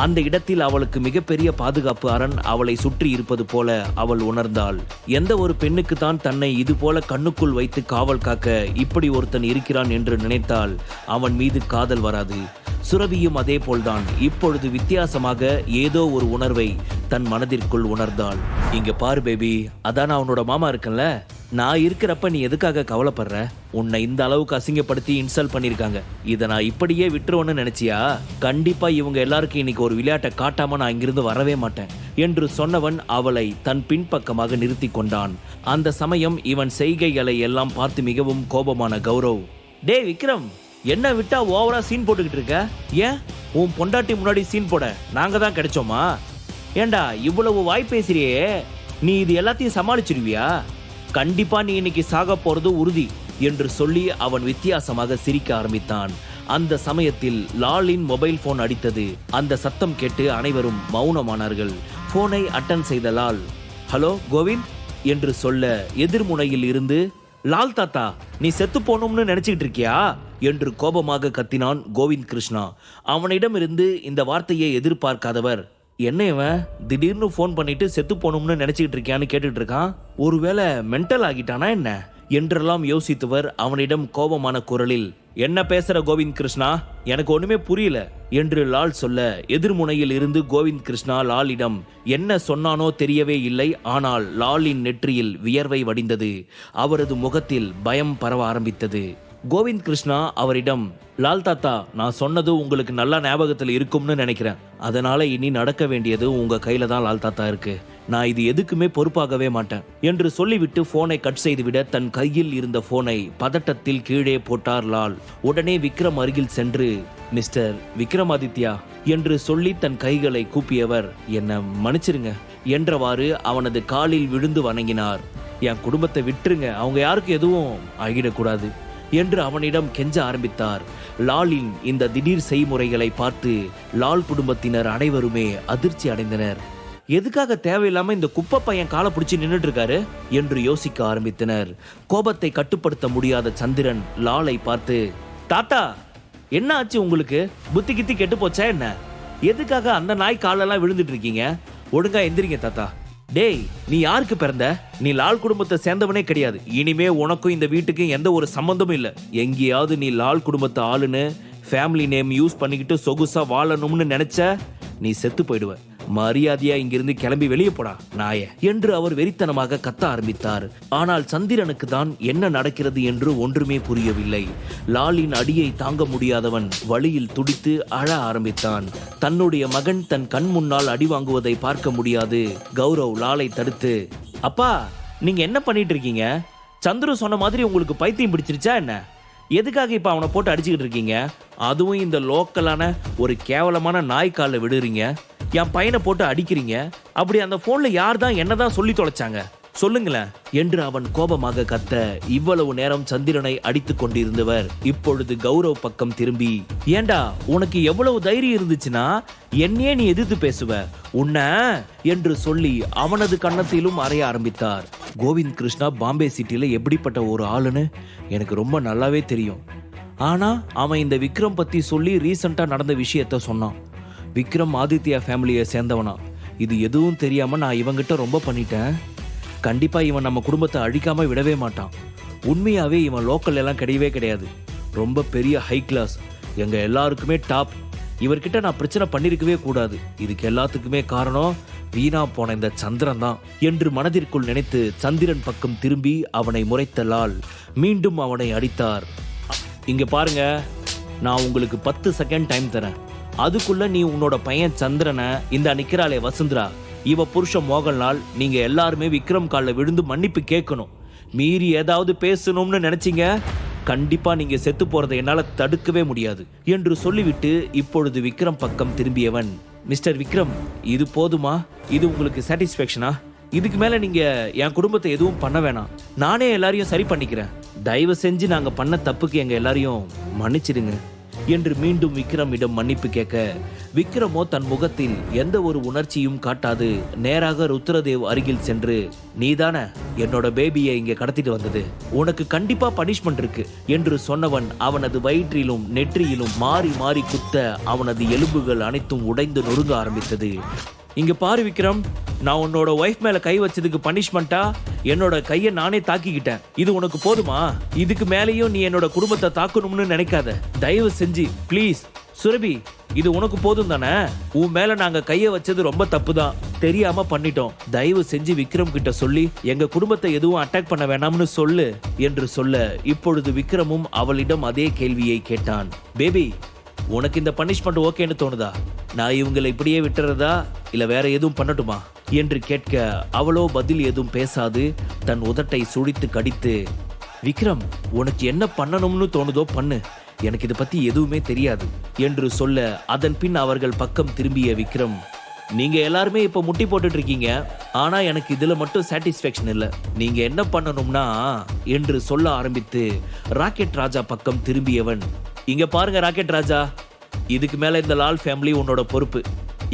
அந்த இடத்தில் அவளுக்கு மிகப்பெரிய பாதுகாப்பு அரண் அவளை சுற்றி இருப்பது போல அவள் உணர்ந்தாள். எந்த ஒரு பெண்ணுக்கு தான் தன்னை இது போல கண்ணுக்குள் வைத்து காவல் காக்க இப்படி ஒருத்தன் இருக்கிறான் என்று நினைத்தால் அவன் மீது காதல் வராது. சுரபியும் அதே போல்தான். இப்பொழுது வித்தியாசமாக ஏதோ ஒரு உணர்வை தன் மனதிற்குள் உணர்ந்தாள். இங்க பாரு பேபி, அதான் அவனோட மாமா இருக்கன்ல, நான் இருக்கிறப்ப நீ எதுக்காக கவலைப்படுற? உன்னை இந்த அளவுக்கு அசிங்கப்படுத்தி இன்சல்ட் பண்ணிருக்காங்க. இதை நான் இப்படியே விட்டுருவோன்னு நினைச்சியா? கண்டிப்பா இவங்க எல்லாருக்கும் இன்னைக்கு ஒரு விளையாட்டை காட்டாம நான் இங்கிருந்து வரவே மாட்டேன் என்று சொன்னவன் அவளை தன் பின்பக்கமாக நிறுத்தி கொண்டான். அந்த சமயம் இவன் செய்கைகளை எல்லாம் பார்த்து மிகவும் கோபமான கௌரவ், டே விக்ரம், என்ன விட்டா ஓவரா சீன் போட்டுக்கிட்டு இருக்க? ஏன் உன் பொண்டாட்டி முன்னாடி சீன் போட நாங்க தான் கிடைச்சோமா? ஏண்டா இவ்வளவு வாய் பேசுறியே, நீ இது எல்லாத்தையும் சமாளிச்சிருவியா? கண்டிப்பா நீ இன்னைக்கு சாக போறது உறுதி என்று சொல்லி அவன் வித்தியாசமாக சிரிக்க ஆரம்பித்தான். அந்த சமயத்தில் லாலின் மொபைல் போன் அடித்தது. அந்த சத்தம் கேட்டு அனைவரும் மௌனமானார்கள். போனை அட்டன் செய்த லால், ஹலோ கோவிந்த் என்று சொல்ல எதிர்முனையில் இருந்து, லால் தாத்தா, நீ செத்து போகணும்னு நினைச்சுக்கிட்டு இருக்கியா என்று கோபமாக கத்தினான் கோவிந்த் கிருஷ்ணா. அவனிடமிருந்து இந்த வார்த்தையை எதிர்பார்க்காதவர், என்ன இவன் திடீர்னு போன் பண்ணிட்டு செத்து போகணும்னு நினைச்சுக்கிட்டு இருக்கியான்னு கேட்டுட்டு இருக்கான், ஒருவேளை மென்டல் ஆகிட்டானா என்ன என்றெல்லாம் யோசித்தவர் அவனிடம் கோபமான குரலில், என்ன பேசுற கோவிந்த் கிருஷ்ணா, எனக்கு ஒண்ணுமே புரியல என்று லால் சொல்ல எதிர்முனையில் இருந்து கோவிந்த் கிருஷ்ணா லாலிடம் என்ன சொன்னானோ தெரியவே இல்லை. ஆனால் லாலின் நெற்றியில் வியர்வை வடிந்தது. அவரது முகத்தில் பயம் பரவ ஆரம்பித்தது. கோவிந்த் கிருஷ்ணா அவரிடம், லால் தாத்தா, நான் சொன்னது உங்களுக்கு நல்லா ஞாபகத்தில் இருக்கும்னு நினைக்கிறேன். அதனால இனி நடக்க வேண்டியது உங்க கையில தான் லால் தாத்தா இருக்கு. நான் இது எதுக்குமே பொறுப்பாகவே மாட்டேன் என்று சொல்லிவிட்டு போனை கட் செய்துவிட தன் கையில் இருந்த போனை பதட்டத்தில் கீழே போட்டார் லால். உடனே விக்ரம் அருகில் சென்று, மிஸ்டர் விக்ரமாதித்யா என்று சொல்லி தன் கைகளை கூப்பியவர், என்ன மன்னிச்சிருங்க என்றவாறு அவனது காலில் விழுந்து வணங்கினார். என் குடும்பத்தை விட்டுருங்க, அவங்க யாருக்கும் எதுவும் ஆகிடக்கூடாது என்று அவனிடம் கெஞ்ச ஆரம்பித்தார். லாலின் இந்த திடீர் செய்முறைகளை பார்த்து லால் குடும்பத்தினர் அனைவருமே அதிர்ச்சி அடைந்தனர். எதுக்காக தேவையில்லாம இந்த குப்பை பையன் காலை பிடிச்சி நின்றுட்டு இருக்காரு என்று யோசிக்க ஆரம்பித்தனர். கோபத்தை கட்டுப்படுத்த முடியாத சந்திரன் லாலை பார்த்து, தாத்தா, என்ன ஆச்சு உங்களுக்கு? புத்தி கித்தி கெட்டு போச்சா என்ன? எதுக்காக அந்த நாய் காலெல்லாம் விழுந்துட்டு இருக்கீங்க? ஒழுங்கா எந்திரிங்க தாத்தா. டேய், நீ யாருக்கு பிறந்த? நீ லால் குடும்பத்தை சேர்ந்தவனே கிடையாது. இனிமே உனக்கும் இந்த வீட்டுக்கும் எந்த ஒரு சம்பந்தமும் இல்லை. எங்கேயாவது நீ லால் குடும்பத்தை ஆளுன்னு ஃபேமிலி நேம் யூஸ் பண்ணிக்கிட்டு சொகுசா வாழணும்னு நினைச்ச நீ செத்து போயிடுவ. மரியாதையா இங்கிருந்து கிளம்பி வெளியே போடா நாய என்று அவர் வெறித்தனமாக கத்த ஆரம்பித்தார். ஆனால் சந்திரனுக்கு தான் என்ன நடக்கிறது என்று ஒன்றுமே புரியவில்லை. லாலின் அடியை தாங்க முடியாதவன் வழியில் துடித்து அழ ஆரம்பித்தான். தன்னுடைய மகன் தன் கண் முன்னால் அடி வாங்குவதை பார்க்க முடியாது. கௌரவ் லாலை தடுத்து, அப்பா, நீங்க என்ன பண்ணிட்டு இருக்கீங்க? சந்துரு சொன்ன மாதிரி உங்களுக்கு பைத்தியம் பிடிச்சிருச்சா என்ன? எதுக்காக இப்ப அவனை போட்டு அடிச்சுக்கிட்டு இருக்கீங்க? அதுவும் இந்த லோக்கலான ஒரு கேவலமான நாய் காலில் விடுறீங்க. என் பையனை போட்டு அடிக்கிறீங்க. அப்படி அந்த போன்ல யார் தான் என்னதான் சொல்லி தொலைச்சாங்க சொல்லுங்களேன் என்று அவன் கோபமாக கத்த, இவ்வளவு நேரம் சந்திரனை அடித்துக் கொண்டிருந்தவர் இப்பொழுது கௌரவ் பக்கம் திரும்பி, ஏண்டா உனக்கு எவ்வளவு தைரியம் இருந்துச்சுன்னா என்னையே நீ எதிர்த்து பேசுவ உன்ன என்று சொல்லி அவனது கன்னத்திலும் அறைய ஆரம்பித்தார். கோவிந்த் கிருஷ்ணா பாம்பே சிட்டில எப்படிப்பட்ட ஒரு ஆளுன்னு எனக்கு ரொம்ப நல்லாவே தெரியும். ஆனா அவன் இந்த விக்ரம் பத்தி சொல்லி ரீசெண்டா நடந்த விஷயத்த சொன்னான். விக்ரம் ஆதித்யா ஃபேமிலியை சேர்ந்தவனா? இது எதுவும் தெரியாம நான் இவங்கிட்ட ரொம்ப பண்ணிட்டேன். கண்டிப்பா இவன் நம்ம குடும்பத்தை அழிக்காம விடவே மாட்டான். உண்மையாவே இவன் லோக்கல் எல்லாம் கிடையவே கிடையாது. ரொம்ப பெரிய ஹை கிளாஸ், எங்க எல்லாருக்குமே டாப். இவர்கிட்ட நான் பிரச்சனை பண்ணிருக்கவே கூடாது. இதுக்கு எல்லாத்துக்குமே காரணம் வீணா போன இந்த சந்திரன் தான் என்று மனதிற்குள் நினைத்து சந்திரன் பக்கம் திரும்பி அவனை முறைத்த லால் மீண்டும் அவனை அடித்தார். இங்க பாருங்க, நான் உங்களுக்கு 10 செகண்ட் டைம் தரேன். அதுக்குள்ள நீ உன்னோட பையன் சந்திரனை, இந்த நிக்கிறாளே வசுந்தரா, இவ புருஷன் மோகன்லால், நீங்க எல்லாருமே விக்ரம் காலில் விழுந்து மன்னிப்பு கேட்கணும். மீறி ஏதாவது பேசணும்னு நினைச்சீங்க, கண்டிப்பா நீங்க செத்து போறதை என்னால தடுக்கவே முடியாது என்று சொல்லிவிட்டு இப்பொழுது விக்ரம் பக்கம் திரும்பியவன், மிஸ்டர் விக்ரம், இது போதுமா? இது உங்களுக்கு சாட்டிஸ்பேக்ஷனா? இதுக்கு மேல நீங்க என் குடும்பத்தை எதுவும் பண்ண வேணாம். நானே எல்லாரையும் சரி பண்ணிக்கிறேன். தயவு செஞ்சு நாங்க பண்ண தப்புக்கு எங்க எல்லாரையும் மன்னிச்சிடுங்க என்று மீண்டும் விக்ரமிடம் மன்னிப்பு கேட்க, விக்ரமோ தன் முகத்தில் எந்த ஒரு உணர்ச்சியும் காட்டாது நேராக ருத்ரதேவ் அருகில் சென்று, நீதானே என்னோட பேபியை இங்க கடத்திட்டு வந்தது, உனக்கு கண்டிப்பா பனிஷ்மெண்ட் இருக்கு என்று சொன்னவன் அவனது வயிற்றிலும் நெற்றியிலும் மாறி மாறி குத்த அவனது எலும்புகள் அனைத்தும் உடைந்து நொறுங்க ஆரம்பித்தது. இங்க பாரு விக்ரம், நான் உன்னோட ஒய்ஃப் மேல கை வச்சதுக்கு பனிஷ்மெண்டா என்னோட கையை நானே தாக்கிக்கிட்டேன். இது உனக்கு போதுமா? இதுக்கு மேலேயும் நீ என்னோட குடும்பத்தை தாக்கணும்னு நினைக்காத. தயவு செஞ்சு ப்ளீஸ். சுரபி, இது உனக்கு போதும் தானே? உன் மேல நாங்க கையை வச்சது ரொம்ப தப்பு தான், தெரியாம பண்ணிட்டோம். தயவு செஞ்சு விக்ரம் கிட்ட சொல்லி எங்க குடும்பத்தை எதுவும் அட்டாக் பண்ண வேணாம்னு சொல்லு என்று சொல்ல, இப்பொழுது விக்ரமும் அவளிடம் அதே கேள்வியை கேட்டான். பேபி, உனக்கு இந்த பனிஷ்மெண்ட் ஓகேன்னு தோணுதா? நான் இவங்களை இப்படியே விட்டுறதா இல்ல வேற எதுவும் பண்ணட்டுமா என்று கேட்க, அவளோ பதில் எதுவும் பேசாது தன் உதட்டை சுழித்து கடித்து, விக்ரம், உனக்கு என்ன பண்ணணும்னு தோணுதோ பண்ணு, எனக்கு இதை பத்தி எதுவுமே தெரியாது என்று சொல்ல, அதன் பின் அவர்கள் பக்கம் திரும்பிய விக்ரம், நீங்க எல்லாருமே இப்ப முட்டி போட்டுட்டு இருக்கீங்க, ஆனா எனக்கு இதுல மட்டும் சாட்டிஸ்பேக்ஷன் இல்ல. நீங்க என்ன பண்ணணும்னா என்று சொல்ல ஆரம்பித்து ராக்கெட் ராஜா பக்கம் திரும்பியவன், இங்க பாருங்க ராக்கெட் ராஜா, இதுக்கு மேல இந்த லால் ஃபேமிலி உன்னோட பொறுப்பு.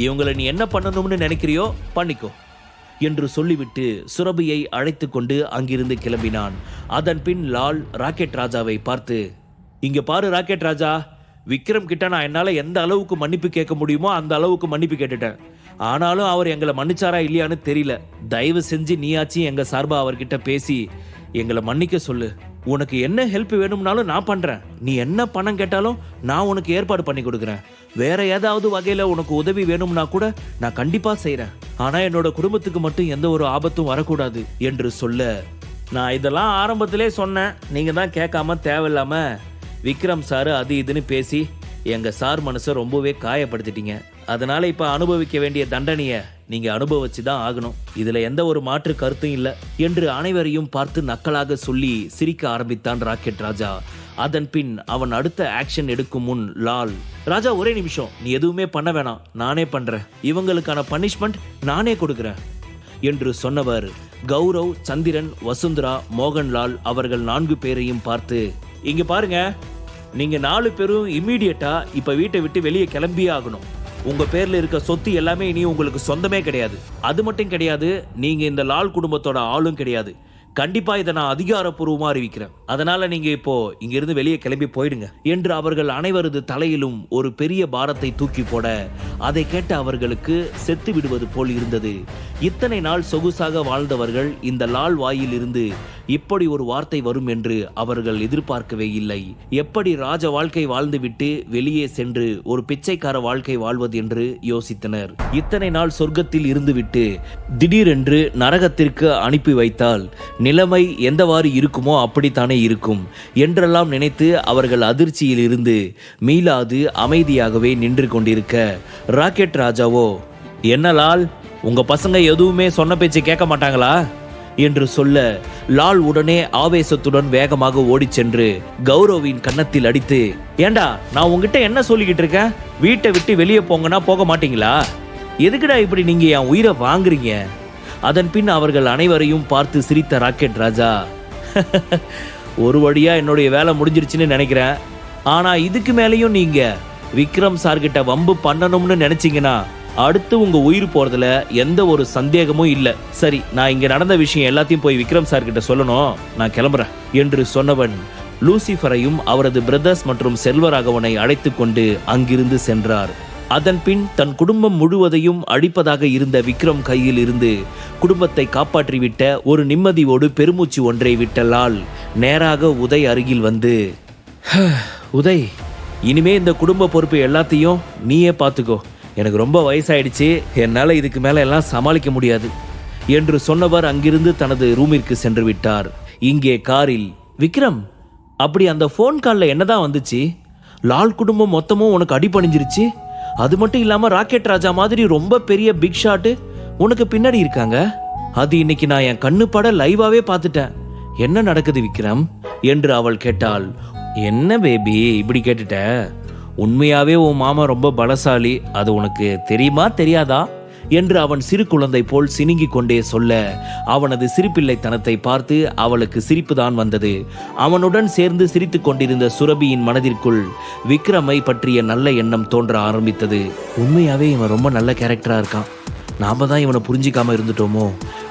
இவங்களை நீ என்ன பண்ணணும்னு நினைக்கிறியோ பண்ணிக்கோ என்று சொல்லிவிட்டு சுரபியை அழைத்து கொண்டு அங்கிருந்து கிளம்பினான். அதன் பின் லால் ராக்கெட் ராஜாவை பார்த்து, இங்க பாரு ராக்கெட் ராஜா, விக்ரம் கிட்ட நான் என்னால எந்த அளவுக்கு மன்னிப்பு கேட்க முடியுமோ அந்த அளவுக்கு மன்னிப்பு கேட்டுட்டேன். ஆனாலும் அவர் எங்களை மன்னிச்சாரா இல்லையான்னு தெரியல. தயவு செஞ்சு நீயாச்சும் எங்க சார்பா அவர்கிட்ட பேசி எங்களை மன்னிக்க சொல்லு. உனக்கு என்ன ஹெல்ப் வேணும்னாலும் நான் பண்றேன். நீ என்ன பணம் கேட்டாலும் நான் உனக்கு ஏற்பாடு பண்ணி கொடுக்குறேன். வேற ஏதாவது வகையில உனக்கு உதவி வேணும்னா கூட நான் கண்டிப்பா செய்யறேன். ஆனா என்னோட குடும்பத்துக்கு மட்டும் எந்த ஒரு ஆபத்தும் வரக்கூடாது என்று சொல்ல, நான் இதெல்லாம் ஆரம்பத்திலே சொன்னேன், நீங்க தான் கேட்காம தேவையில்லாம விக்ரம் சார் அது இதுன்னு பேசி எங்க சார் மனசை ரொம்பவே காயப்படுத்திட்டீங்க. அதனால இப்ப அனுபவிக்க வேண்டிய தண்டனையை நீங்க அனுபவிச்சுதான் ஆகணும். இதுல எந்த ஒரு மாற்று கருத்தும் இல்ல என்று அனைவரையும் பார்த்து நக்கலாக சொல்லி சிரிக்க ஆரம்பித்தான் ராக்கெட் ராஜா. அதன் பின் அவன் அடுத்த ஆக்ஷன் எடுக்கும் முன் லால், ராஜா ஒரே நிமிஷம், நீ எதுவுமே பண்ண வேணாம், நானே பண்றேன். இவங்களுக்கான பனிஷ்மெண்ட் நானே கொடுக்கிறேன் என்று சொன்னவர் கௌரவ், சந்திரன், வசுந்தரா, மோகன்லால் அவர்கள் 4 பேரையும் பார்த்து, இங்க பாருங்க, நீங்க 4 பேரும் இம்மீடியட்டா இப்ப வீட்டை விட்டு வெளியே கிளம்பியே ஆகணும். உங்க பேர்ல இருக்க சொத்து எல்லாமே இனி உங்களுக்கு சொந்தமே கிடையாது. அது மட்டும் கிடையாது, நீங்க இந்த லால் குடும்பத்தோட ஆளும் கிடையாது. கண்டிப்பா இதை நான் அதிகாரப்பூர்வமா அறிவிக்கிறேன். அதனால நீங்க இப்போ இங்கிருந்து வெளியே கிளம்பி போயிடுங்க என்று அவர்கள் அனைவரது தலையிலும் ஒரு பெரிய பாரத்தை தூக்கி போட, அதை கேட்ட அவர்களுக்கு செத்து விடுவது போல் இருந்தது. இத்தனை நாள் சொகுசாக வாழ்ந்தவர்கள் இந்த லால் வாயில் இருந்து இப்படி ஒரு வார்த்தை வரும் என்று அவர்கள் எதிர்பார்க்கவே இல்லை. எப்படி ராஜ வாழ்க்கை வாழ்ந்துவிட்டு வெளியே சென்று ஒரு பிச்சைக்கார வாழ்க்கை வாழ்வது என்று யோசித்தனர். இத்தனை நாள் சொர்க்கத்தில் இருந்துவிட்டு திடீரென்று நரகத்திற்கு அனுப்பி வைத்தால் நிலைமை எந்தவாறு இருக்குமோ அப்படித்தானே இருக்கும் என்றெல்லாம் நினைத்து அவர்கள் அதிர்ச்சியில் இருந்து மீளாது அமைதியாகவே நின்று கொண்டிருக்க, ராக்கெட் ராஜாவோ, என்ன லால், உங்க பசங்க எதுவுமே சொன்ன பேச்சு கேட்க மாட்டாங்களா என்று சொல்ல, லால் உடனே ஆவேசத்துடன் வேகமாக ஓடி சென்று கௌரவின் கன்னத்தில் அடித்து, ஏண்டா நான் உங்ககிட்ட என்ன சொல்லிக்கிட்டு இருக்கேன்? வீட்டை விட்டு வெளியே போங்கன்னா போக மாட்டீங்களா? எதுக்குடா இப்படி நீங்க என் உயிரை வாங்குறீங்க? அதன் பின் அவர்கள் அனைவரையும் பார்த்து சிரித்த ராக்கெட் ராஜா, ஒரு வழியா என்னுடைய வேலை முடிஞ்சிருச்சுன்னு நினைக்கிறேன். ஆனா இதுக்கு மேலேயும் நீங்க விக்ரம் சார்கிட்ட வம்பு பண்ணணும்னு நினைச்சீங்கன்னா அடுத்து உங்க உயிர் போறதுல எந்த ஒரு சந்தேகமும் இல்ல. சரி, நான் இங்க நடந்த விஷயம் எல்லாத்தையும் போய் விக்ரம் சார் கிட்ட சொல்லணும், நான் கிளம்புறேன் என்று சொன்னவன் லூசிஃபரையும் அவரது பிரதர்ஸ் மற்றும் செல்வராகவனை அழைத்து கொண்டு அங்கிருந்து சென்றார். அதன் பின் தன் குடும்பம் முழுவதையும் அழிப்பதாக இருந்த விக்ரம் கையில் இருந்து குடும்பத்தை காப்பாற்றிவிட்ட ஒரு நிம்மதியோடு பெருமூச்சு ஒன்றை விட்ட லால் நேராக உதய் அருகில் வந்து, உதய், இனிமே இந்த குடும்ப பொறுப்பு எல்லாத்தையும் நீயே பார்த்துக்கோ. எனக்கு ரொம்ப வயசாயிடுச்சு, என்னால் இதுக்கு மேலே எல்லாம் சமாளிக்க முடியாது என்று சொன்னவர் அங்கிருந்து தனது ரூமிற்கு சென்று விட்டார். இங்கே காரில், விக்ரம், அப்படி அந்த ஃபோன் காலில் என்னதான் வந்துச்சு? லால் குடும்பம் மொத்தமும் உனக்கு அடிபணிஞ்சிருச்சு. அது மட்டும் இல்லாமல் ராக்கெட் ராஜா மாதிரி ரொம்ப பெரிய பிக் ஷாட்டு உனக்கு பின்னாடி இருக்காங்க. அது இன்னைக்கு நான் என் கண்ணு பட லைவாவே பார்த்துட்டேன். என்ன நடக்குது விக்ரம் என்று அவள் கேட்டாள். என்ன பேபி இப்படி கேட்டுட்ட? உண்மையாவே உன் மாமா ரொம்ப பலசாலி, அது உனக்கு தெரியுமா தெரியாதா என்று அவன் சிறு குழந்தை போல் சினுங்கிக் கொண்டே சொல்ல, அவனது சிரிப்பிள்ளைத்தனத்தை பார்த்து அவளுக்கு சிரிப்புதான் வந்தது. அவனுடன் சேர்ந்து சிரித்து கொண்டிருந்த சுரபியின் மனதிற்குள் விக்ரமை பற்றிய நல்ல எண்ணம் தோன்ற ஆரம்பித்தது. உண்மையாவே இவன் ரொம்ப நல்ல கேரக்டரா இருக்கான், நாம தான் இவனை புரிஞ்சிக்காம இருந்துட்டோமோ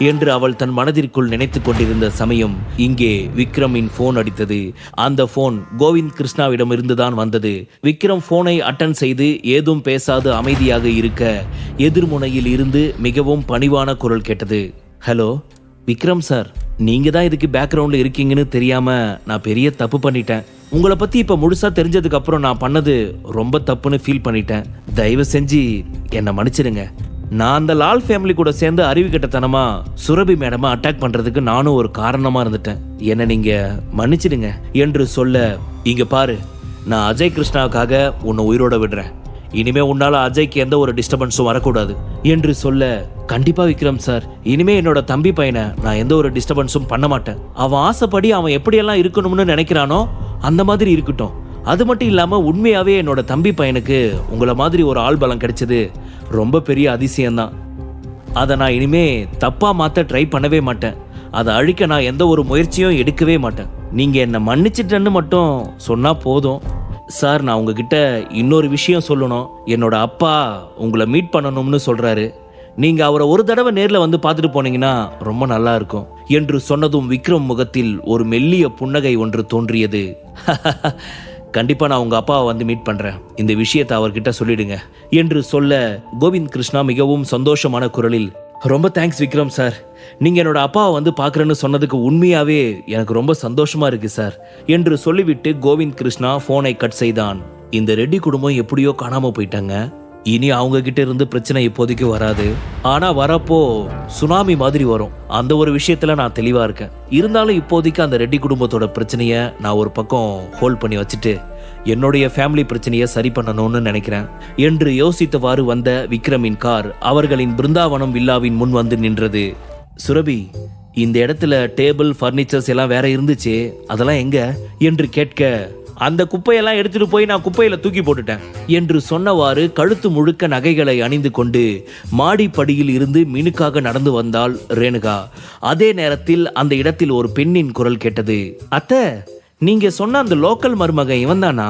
என்று அவள் தன் மனதிற்குள் நினைத்து கொண்டிருந்த சமயம் இங்கே விக்ரமின் போன் அடித்தது. அந்த போன் கோவிந்த் கிருஷ்ணாவிடம் இருந்துதான் வந்தது. விக்ரம் போனை அட்டன் செய்து ஏதும் பேசாது அமைதியாக இருக்க, எதிர்முனையில் இருந்து மிகவும் பணிவான குரல் கேட்டது. ஹலோ விக்ரம் சார், நீங்க தான் இதுக்கு பேக்ரவுண்ட்ல இருக்கீங்கன்னு தெரியாம நான் பெரிய தப்பு பண்ணிட்டேன். உங்களை பத்தி இப்ப முழுசா தெரிஞ்சதுக்கு அப்புறம் நான் பண்ணது ரொம்ப தப்புன்னு ஃபீல் பண்ணிட்டேன். தயவு செஞ்சு என்னை மன்னிச்சிடுங்க. நான் அந்த லால் ஃபேமிலி கூட சேர்ந்து அறிவுகட்டத்தனமா சுரபி மேடமா அட்டாக் பண்றதுக்கு நானும் ஒரு காரணமா இருந்துட்டேன். என்ன நீங்க மன்னிச்சிடுங்க என்று சொல்ல, இங்க பாரு, நான் அஜய் கிருஷ்ணாவுக்காக உன்னை உயிரோட விடுறேன். இனிமே உன்னால அஜய்க்கு எந்த ஒரு டிஸ்டர்பன்ஸும் வரக்கூடாது என்று சொல்ல, கண்டிப்பா விக்ரம் சார், இனிமே என்னோட தம்பி பையனை நான் எந்த ஒரு டிஸ்டர்பன்ஸும் பண்ண மாட்டேன். அவன் ஆசைப்படி அவன் எப்படியெல்லாம் இருக்கணும்னு நினைக்கிறானோ அந்த மாதிரி இருக்கட்டும். அது மட்டும் இல்லாம உண்மையாவே என்னோட தம்பி பையனுக்கு உங்களை மாதிரி ஒரு ஆள் பலம் கிடைச்சது ரொம்ப பெரிய அதிசயம்தான். அதை நான் இனிமே தப்பா மாத்த ட்ரை பண்ணவே மாட்டேன். அதை அழிக்க நான் எந்த ஒரு முயற்சியும் எடுக்கவே மாட்டேன். நீங்க என்னை மன்னிச்சிட்டேன்னு மட்டும் சொன்னா போதும். சார், நான் உங்ககிட்ட இன்னொரு விஷயம் சொல்லணும். என்னோட அப்பா உங்களை மீட் பண்ணணும்னு சொல்றாரு. நீங்க அவரை ஒரு தடவை நேர்ல வந்து பார்த்துட்டு போனீங்கன்னா ரொம்ப நல்லா இருக்கும் என்று சொன்னதும் விக்ரம் முகத்தில் ஒரு மெல்லிய புன்னகை ஒன்று தோன்றியது. கண்டிப்பா நான் உங்க அப்பாவை வந்து மீட் பண்றேன், இந்த விஷயத்தை அவர்கிட்ட சொல்லிடுங்க என்று சொல்ல, கோவிந்த் கிருஷ்ணா மிகவும் சந்தோஷமான குரலில், ரொம்ப தேங்க்ஸ் விக்ரம் சார், நீங்க என்னோட அப்பாவை வந்து பார்க்கறேன்னு சொன்னதுக்கு உண்மையாவே எனக்கு ரொம்ப சந்தோஷமா இருக்கு சார் என்று சொல்லிவிட்டு கோவிந்த் கிருஷ்ணா போனை கட் செய்தான். இந்த ரெட்டி குடும்பம் எப்படியோ காணாம போயிட்டாங்க. இனி அவங்க கிட்ட இருந்து பிரச்சனை இப்போதைக்கு வராது. ஆனா வரப்போ சுனாமி மாதிரி வரும். அந்த ஒரு விஷயத்துல நான் தெளிவா இருக்கேன். இருந்தாலும் இப்போதைக்கு அந்த ரெட்டி குடும்பத்தோட பிரச்சனைய நான் ஒரு பக்கம் ஹோல்ட் பண்ணி வச்சுட்டு என்னுடைய ஃபேமிலி பிரச்சனையை சரி பண்ணணும்னு நினைக்கிறேன் என்று யோசித்தவாறு வந்த விக்ரமின் கார் அவர்களின் பிருந்தாவனம் வில்லாவின் முன் வந்து நின்றது. சுரபி, இந்த இடத்துல டேபிள் ஃபர்னிச்சர்ஸ் எல்லாம் வேற இருந்துச்சு, அதெல்லாம் எங்க என்று கேட்க, அந்த குப்பையெல்லாம் எடுத்துட்டு போய் நான் குப்பையில தூக்கி போட்டுட்டேன் என்று சொன்னவாறு கழுத்து முழுக்க நகைகளை அணிந்து கொண்டு மாடிப்படியில் இருந்து மினுக்காக நடந்து வந்தாள் ரேணுகா. அதே நேரத்தில் அந்த இடத்தில் ஒரு பெண்ணின் குரல் கேட்டது. அத்தை, நீங்க சொன்ன அந்த லோக்கல் மருமகன் இவன்தானா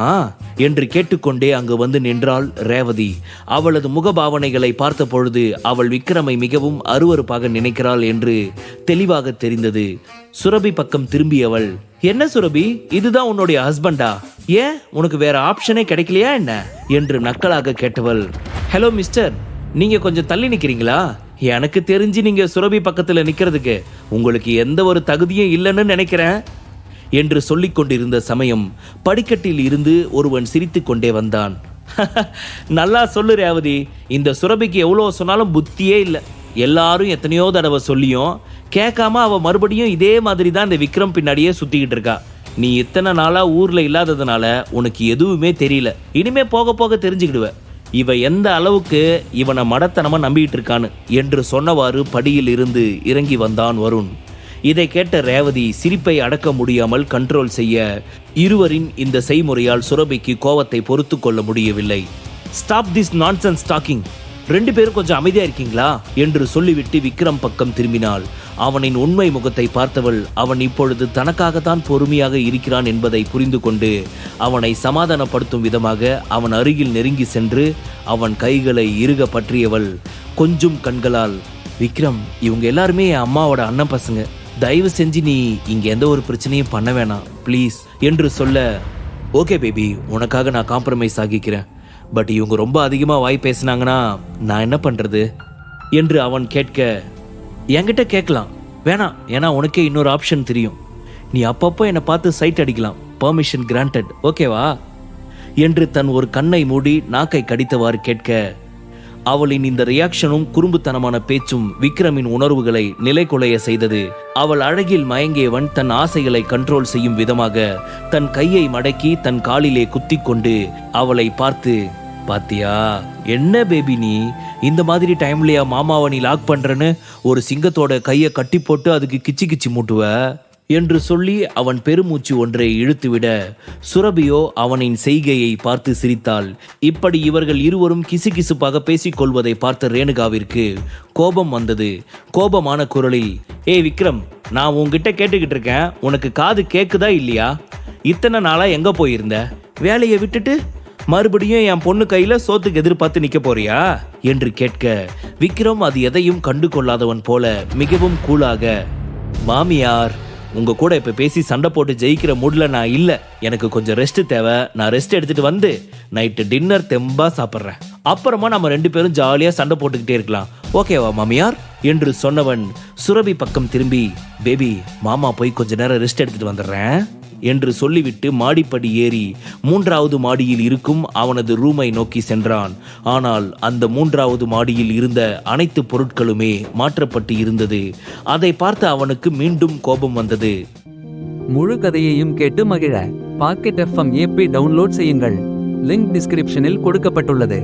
என்று கேட்டுக்கொண்டே அங்கு வந்து நின்றாள் ரேவதி. அவளது முகபாவனைகளை பார்த்த பொழுது அவள் விக்ரமை மிகவும் அருவருப்பாக நினைக்கிறாள் என்று தெளிவாக தெரிந்தது. சுரபி பக்கம் திரும்பியவள், என்ன சுரபி, இதுதான் உன்னுடைய ஹஸ்பண்டா? ஏன் உனக்கு வேற ஆப்ஷனே கிடைக்கலையா என்ன என்று நக்கலாக கேட்டவள், ஹலோ மிஸ்டர், நீங்க கொஞ்சம் தள்ளி நிக்கிறீங்களா? எனக்கு தெரிஞ்சு நீங்க சுரபி பக்கத்துல நிக்கிறதுக்கு உங்களுக்கு எந்த ஒரு தகுதியும் இல்லைன்னு நினைக்கிறேன் என்று சொல்லிக் கொண்டிருந்த சமயம் படிக்கட்டில் இருந்து ஒருவன் சிரித்து கொண்டே வந்தான். நல்லா சொல்லு ரேவதி, இந்த சுரபிக்கு எவ்வளோ சொன்னாலும் புத்தியே இல்லை. எல்லாரும் எத்தனையோ தடவை சொல்லியும் கேட்காம அவ மறுபடியும் இதே மாதிரி தான் இந்த விக்ரம் பின்னாடியே சுத்திக்கிட்டு இருக்கா. நீ இத்தனை நாளா ஊர்ல இல்லாததுனால உனக்கு எதுவுமே தெரியல. இனிமே போக போக தெரிஞ்சுக்கிடுவ இவ எந்த அளவுக்கு இவனை மடத்தனமா நம்பிக்கிட்டு இருக்கான்னு என்று சொன்னவாறு படியில் இருந்து இறங்கி வந்தான் வருண். இதை கேட்ட ரேவதி சிரிப்பை அடக்க முடியாமல் கண்ட்ரோல் செய்ய, இருவரின் இந்த செய்முறையால் சுரபிக்கு கோவத்தை பொறுத்து கொள்ள முடியவில்லை. ஸ்டாப் திஸ் நான்சென்ஸ் டாக்கிங், ரெண்டு பேரும் கொஞ்சம் அமைதியா இருக்கீங்களா என்று சொல்லிவிட்டு விக்ரம் பக்கம் திரும்பினாள். அவனின் உண்மை முகத்தை பார்த்தவள் அவன் இப்பொழுது தனக்காகத்தான் பொறுமையாக இருக்கிறான் என்பதை புரிந்து கொண்டு அவனை சமாதானப்படுத்தும் விதமாக அவன் அருகில் நெருங்கி சென்று அவன் கைகளை இறுக பற்றியவள் கொஞ்சம் கண்களால், விக்ரம், இவங்க எல்லாருமே என் அம்மாவோட அண்ணன் பசங்க, தயவு செஞ்சு நீ இங்க எந்த ஒரு பிரச்சனையும் பண்ண வேணாம் ப்ளீஸ் என்று சொல்ல, ஓகே பேபி, உனக்காக நான் காம்ப்ரமைஸ் ஆகிக்கிறேன், பட் இவங்க ரொம்ப அதிகமாக வாய் பேசினாங்கன்னா நான் என்ன பண்றது என்று அவன் கேட்க, என்கிட்ட கேட்கலாம் வேணாம், ஏன்னா உனக்கே இன்னொரு ஆப்ஷன் தெரியும், நீ அப்பப்போ என்னை பார்த்து சைட் அடிக்கலாம், பர்மிஷன் கிராண்டட், ஓகேவா என்று தன் ஒரு கண்ணை மூடி நாக்கை கடித்தவாறு கேட்க, அவளின் இந்த ரியாக்ஷனும் குறும்புத்தனமான பேச்சும் விக்ரமின் உணர்வுகளை நிலைகுலைய செய்தது. அவள் அழகில் மயங்கியவன் தன் ஆசைகளை கண்ட்ரோல் செய்யும் விதமாக தன் கையை மடக்கி தன் காலிலே குத்தி கொண்டு அவளை பார்த்து, பாத்தியா என்ன பேபி, நீ இந்த மாதிரி டைம்லயா மாமாவை நீ லாக் பண்றன்னு ஒரு சிங்கத்தோட கையை கட்டி போட்டு அதுக்கு கிச்சி கிச்சி மூட்டுவ? என்று சொல்லி அவன் பெருமூச்சு ஒன்றை இழுத்துவிட சுரபியோ அவனின் செய்கையை பார்த்து சிரித்தாள். இப்படி இவர்கள் இருவரும் கிசுகிசுப்பாக பேசிக்கொள்வதை பார்த்த ரேணுகாவிற்கு கோபம் வந்தது. கோபமான குரலில், ஏய் விக்ரம், நான் உன்கிட்ட கேட்டுக்கிட்டு இருக்கேன், உனக்கு காது கேக்குதா இல்லையா? இத்தனை நாளா எங்க போயிருந்த? வேலையை விட்டுட்டு மறுபடியும் என் பொண்ணு கையில சோத்துக்கு எதிர்பார்த்து நிக்க போறியா என்று கேட்க விக்ரம் அது எதையும் கண்டு கொள்ளாதவன் போல மிகவும் கூலாக, மாமியார், உங்க கூட இப்ப பேசி சண்டை போட்டு ஜெயிக்கிற மூட்ல நான் இல்ல, எனக்கு கொஞ்சம் ரெஸ்ட் தேவை, நான் ரெஸ்ட் எடுத்துட்டு வந்து நைட்டு டின்னர் தெம்பா சாப்பிட்றேன், அப்புறமா நம்ம 2 பேரும் ஜாலியா சண்டை போட்டுக்கிட்டே இருக்கலாம், ஓகேவா மாமியார் என்று சொன்னவன் சுரபி பக்கம் திரும்பி, பேபி, மாமா போய் கொஞ்ச நேரம் ரெஸ்ட் எடுத்துட்டு வந்துடுறேன் என்று சொல்லிவிட்டு மாடிப்படி ஏறி 3வது மாடியில் இருக்கும் அவனது ரூமை நோக்கி சென்றான். ஆனால் அந்த 3வது மாடியில் இருந்த அனைத்து பொருட்களுமே மாற்றப்பட்டு இருந்தது. அதை பார்த்து அவனுக்கு மீண்டும் கோபம் வந்தது. முழு கதையையும் கேட்டு மகிழ பாக்கெட் FM ஆப்பை டவுன்லோட் செய்யுங்கள். லிங்க் டிஸ்கிரிப்ஷனில் கொடுக்கப்பட்டுள்ளது.